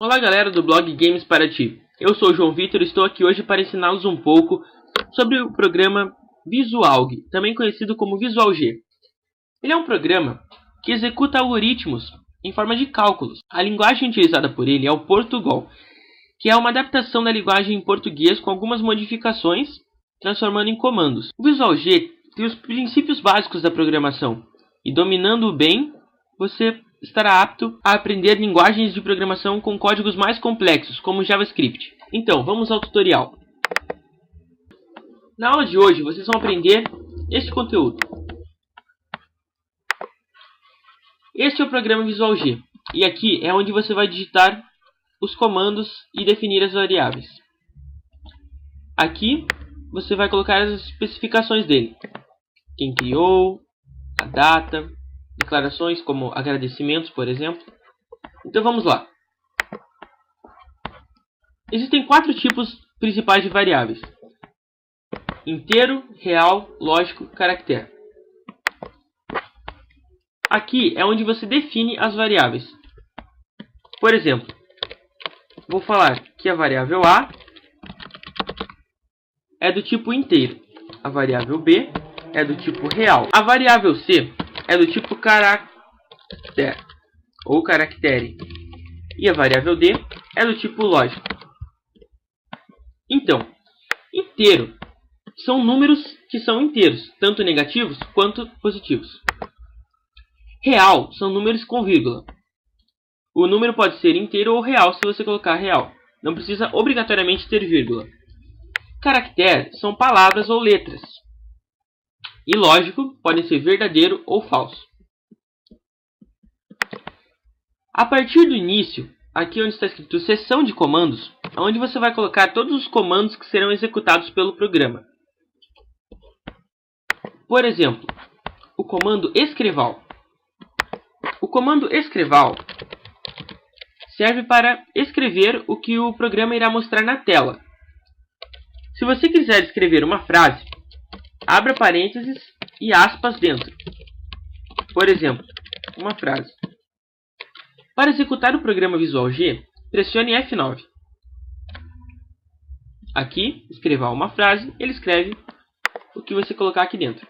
Olá galera do blog Games para Ti. Eu sou o João Vitor e estou aqui hoje para ensiná-los um pouco sobre o programa VisualG, também conhecido como VisualG. Ele é um programa que executa algoritmos em forma de cálculos. A linguagem utilizada por ele é o Portugal, que é uma adaptação da linguagem em português com algumas modificações, transformando em comandos. O VisualG tem os princípios básicos da programação e, dominando-o bem, você estará apto a aprender linguagens de programação com códigos mais complexos, como JavaScript. Então, vamos ao tutorial. Na aula de hoje, vocês vão aprender este conteúdo. Este é o programa VisualG, e aqui é onde você vai digitar os comandos e definir as variáveis. Aqui, você vai colocar as especificações dele. Quem criou, a data, declarações como agradecimentos, por exemplo. Então vamos lá. Existem 4 tipos principais de variáveis: inteiro, real, lógico, caractere. Aqui é onde você define as variáveis. Por exemplo, vou falar que a variável A é do tipo inteiro, a variável B é do tipo real, a variável C é do tipo caractere ou caractere e a variável D é do tipo lógico. Então, inteiro são números que são inteiros, tanto negativos quanto positivos. Real são números com vírgula. O número pode ser inteiro ou real se você colocar real. Não precisa obrigatoriamente ter vírgula. Caractere são palavras ou letras. E lógico podem ser verdadeiro ou falso. A partir do início, aqui onde está escrito seção de comandos, é onde você vai colocar todos os comandos que serão executados pelo programa. Por exemplo, o comando escreval. O comando escreval serve para escrever o que o programa irá mostrar na tela. Se você quiser escrever uma frase, abra parênteses e aspas dentro. Por exemplo, uma frase. Para executar o programa VisualG, pressione F9. Aqui, escreva uma frase, ele escreve o que você colocar aqui dentro.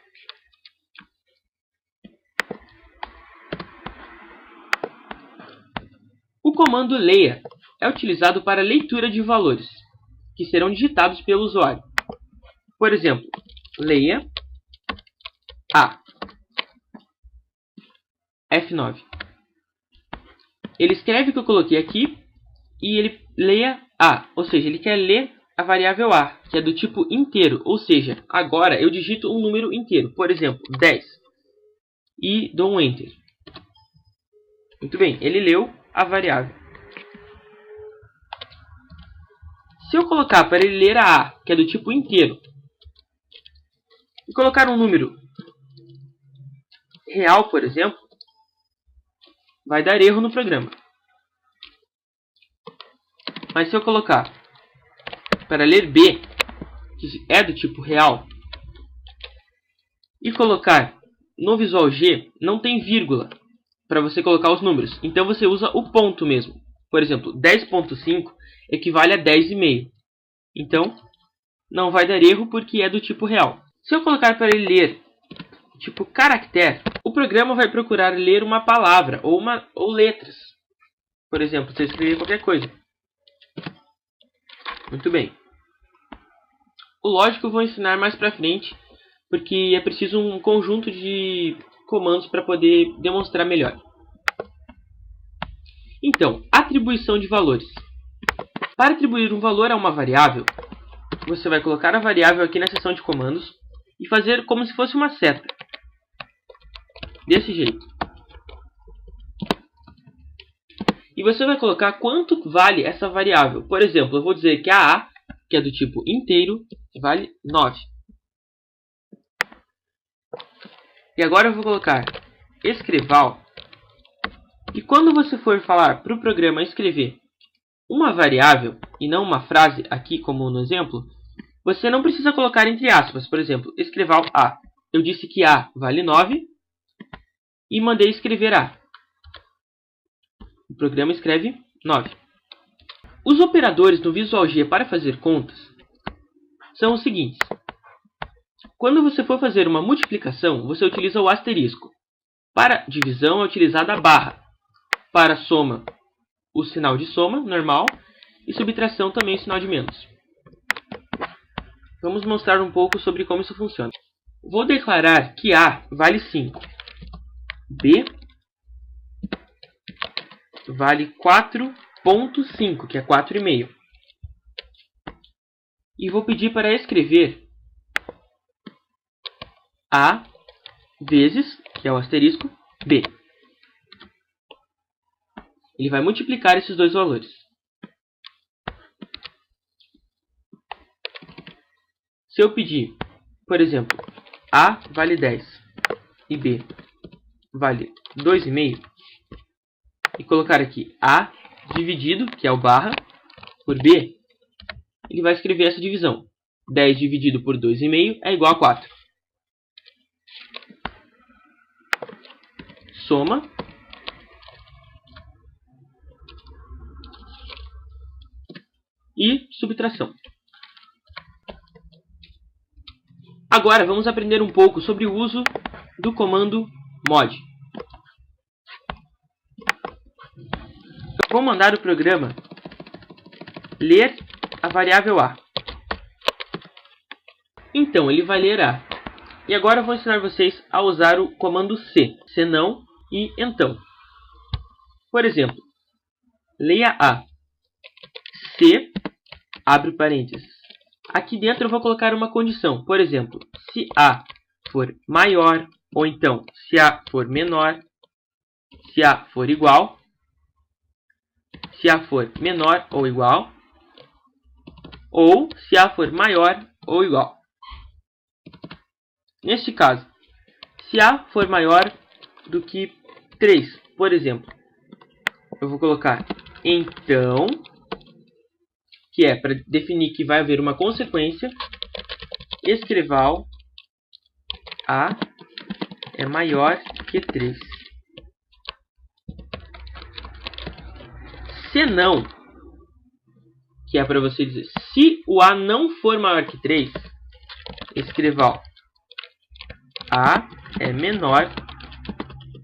O comando leia é utilizado para leitura de valores, que serão digitados pelo usuário. Por exemplo, leia A. F9. Ele escreve o que eu coloquei aqui e ele leia A, ou seja, ele quer ler a variável A, que é do tipo inteiro, ou seja, agora eu digito um número inteiro, por exemplo, 10, e dou um Enter. Muito bem, ele leu a variável. Se eu colocar para ele ler a A, que é do tipo inteiro, e colocar um número real, por exemplo, vai dar erro no programa. Mas se eu colocar para ler B, que é do tipo real, e colocar no VisualG, não tem vírgula para você colocar os números. Então você usa o ponto mesmo. Por exemplo, 10.5 equivale a 10,5. Então, não vai dar erro porque é do tipo real. Se eu colocar para ele ler tipo caractere, o programa vai procurar ler uma palavra ou letras. Por exemplo, se eu escrever qualquer coisa. Muito bem. O lógico eu vou ensinar mais para frente, porque é preciso um conjunto de comandos para poder demonstrar melhor. Então, atribuição de valores. Para atribuir um valor a uma variável, você vai colocar a variável aqui na seção de comandos e fazer como se fosse uma seta. Desse jeito. E você vai colocar quanto vale essa variável. Por exemplo, eu vou dizer que a A, que é do tipo inteiro, vale 9. E agora eu vou colocar escreval. E quando você for falar para o programa escrever uma variável e não uma frase, aqui como no exemplo, você não precisa colocar entre aspas. Por exemplo, escreval A. Eu disse que A vale 9 e mandei escrever A. O programa escreve 9. Os operadores no Visual G para fazer contas são os seguintes. Quando você for fazer uma multiplicação, você utiliza o asterisco. Para divisão é utilizada a barra. Para soma, o sinal de soma, normal. E subtração também o sinal de menos. Vamos mostrar um pouco sobre como isso funciona. Vou declarar que A vale 5. B vale 4,5, que é 4,5. E vou pedir para escrever A vezes, que é o asterisco, B. Ele vai multiplicar esses dois valores. Se eu pedir, por exemplo, A vale 10 e B vale 2,5, e colocar aqui A dividido, que é o barra, por B, ele vai escrever essa divisão. 10 dividido por 2,5 é igual a 4. Soma. E subtração. Agora vamos aprender um pouco sobre o uso do comando mod. Vou mandar o programa ler a variável A. Então, ele vai ler A. E agora eu vou ensinar vocês a usar o comando se, senão e então. Por exemplo, leia A. Se, abre parênteses. Aqui dentro eu vou colocar uma condição. Por exemplo, se A for maior, ou então se A for menor, se A for igual, se A for menor ou igual, ou se A for maior ou igual. Neste caso, se A for maior do que 3, por exemplo, eu vou colocar então, que é para definir que vai haver uma consequência, escreval A é maior que 3. Se não, que é para você dizer, se o A não for maior que 3, escreval A é menor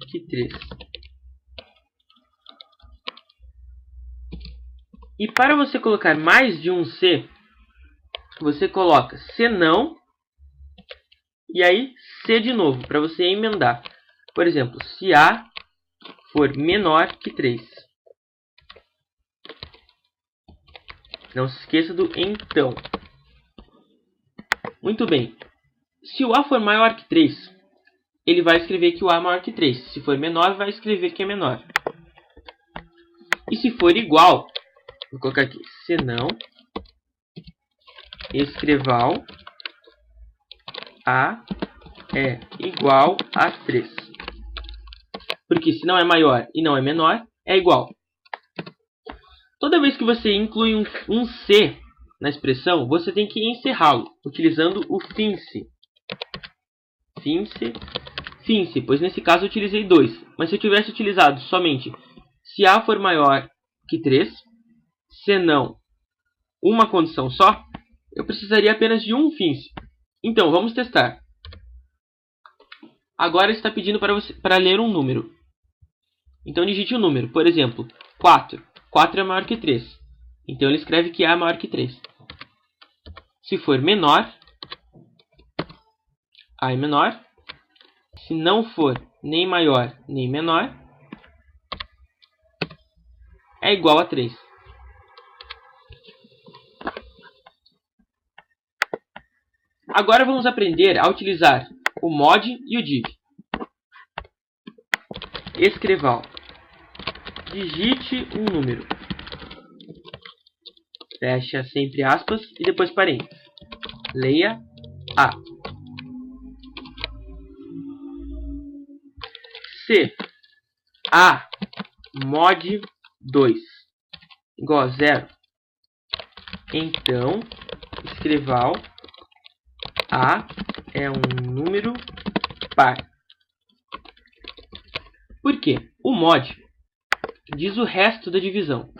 que 3. E para você colocar mais de um se, você coloca senão e aí se de novo, para você emendar. Por exemplo, se A for menor que 3. Não se esqueça do então. Muito bem. Se o A for maior que 3, ele vai escrever que o A é maior que 3. Se for menor, vai escrever que é menor. E se for igual, vou colocar aqui, senão, escreval A é igual a 3. Porque se não é maior e não é menor, é igual. Toda vez que você inclui um se na expressão, você tem que encerrá-lo, utilizando o finse. Finse, pois nesse caso eu utilizei 2. Mas se eu tivesse utilizado somente se A for maior que 3, se não uma condição só, eu precisaria apenas de um finse. Então, vamos testar. Agora está pedindo para ler um número. Então, digite um número. Por exemplo, 4. 4 é maior que 3. Então, ele escreve que A é maior que 3. Se for menor, A é menor. Se não for nem maior nem menor, é igual a 3. Agora vamos aprender a utilizar o mod e o div. Escreval. Digite um número. Fecha sempre aspas e depois parênteses. Leia A. Se A mod 2 igual a 0, então escreval A é um número par. Por quê? O mod diz o resto da divisão.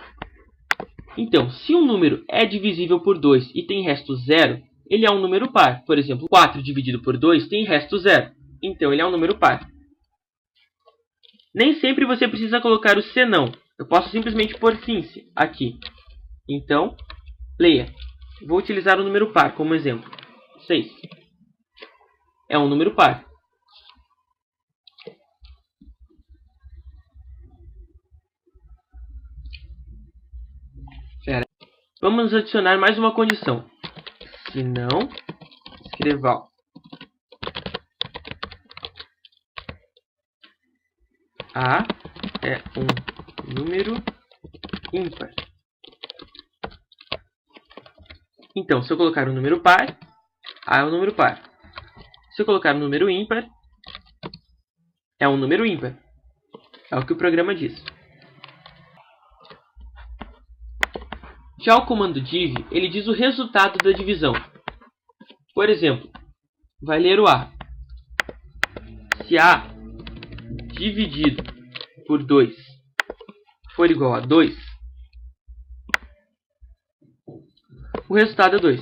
Então, se um número é divisível por 2 e tem resto 0, ele é um número par. Por exemplo, 4 dividido por 2 tem resto 0. Então, ele é um número par. Nem sempre você precisa colocar o senão. Eu posso simplesmente pôr sim aqui. Então, leia. Vou utilizar o número par como exemplo. 6. É um número par. Vamos adicionar mais uma condição. Se não, escreval A é um número ímpar. Então, se eu colocar um número par, A é um número par. Se eu colocar um número ímpar, é um número ímpar. É o que o programa diz. Já o comando div, ele diz o resultado da divisão. Por exemplo, vai ler o A. Se A dividido por 2 for igual a 2, o resultado é 2.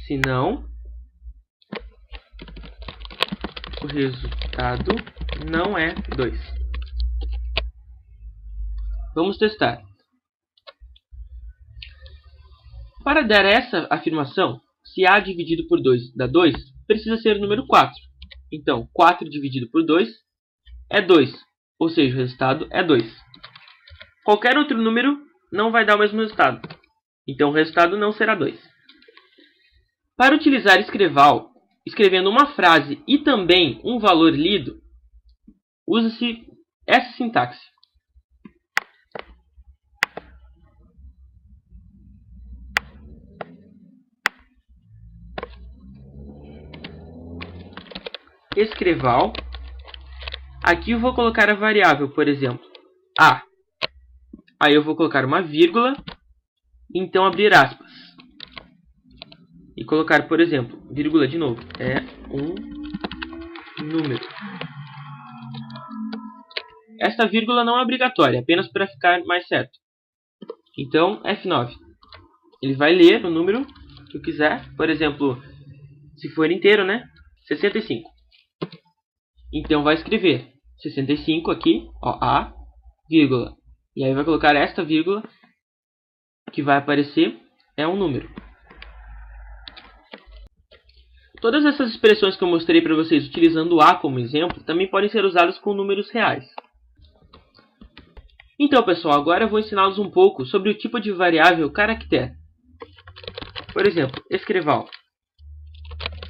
Se não, o resultado não é 2. Vamos testar. Para dar essa afirmação, se A dividido por 2 dá 2, precisa ser o número 4. Então, 4 dividido por 2 é 2, ou seja, o resultado é 2. Qualquer outro número não vai dar o mesmo resultado. Então, o resultado não será 2. Para utilizar escreval, escrevendo uma frase e também um valor lido, usa-se essa sintaxe. Escreval. Aqui eu vou colocar a variável, por exemplo, A. Aí eu vou colocar uma vírgula, então abrir aspas. E colocar, por exemplo, vírgula de novo, é um número. Esta vírgula não é obrigatória, apenas para ficar mais certo. Então, F9. Ele vai ler o número que eu quiser, por exemplo, se for inteiro, né? 65. Então vai escrever 65 aqui, ó, A, vírgula. E aí vai colocar esta vírgula que vai aparecer, é um número. Todas essas expressões que eu mostrei para vocês utilizando o A como exemplo, também podem ser usadas com números reais. Então, pessoal, agora eu vou ensiná-los um pouco sobre o tipo de variável caractere. Por exemplo, escreval.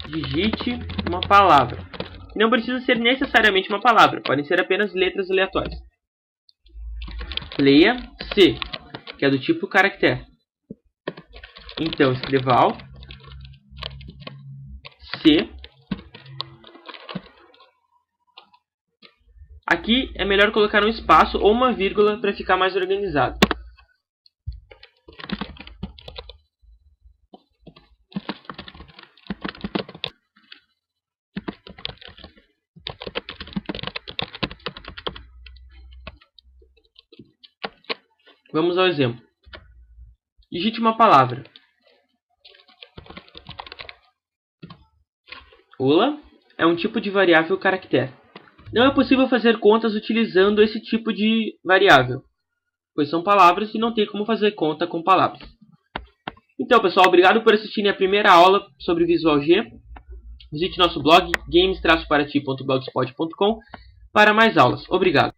Digite uma palavra. Não precisa ser necessariamente uma palavra, podem ser apenas letras aleatórias. Leia C, que é do tipo caractere. Então, escreval C. Aqui é melhor colocar um espaço ou uma vírgula para ficar mais organizado. Vamos ao exemplo. Digite uma palavra. Olá é um tipo de variável caractere. Não é possível fazer contas utilizando esse tipo de variável, pois são palavras e não tem como fazer conta com palavras. Então, pessoal, obrigado por assistirem a primeira aula sobre Visual G. Visite nosso blog games-parati.blogspot.com para mais aulas. Obrigado.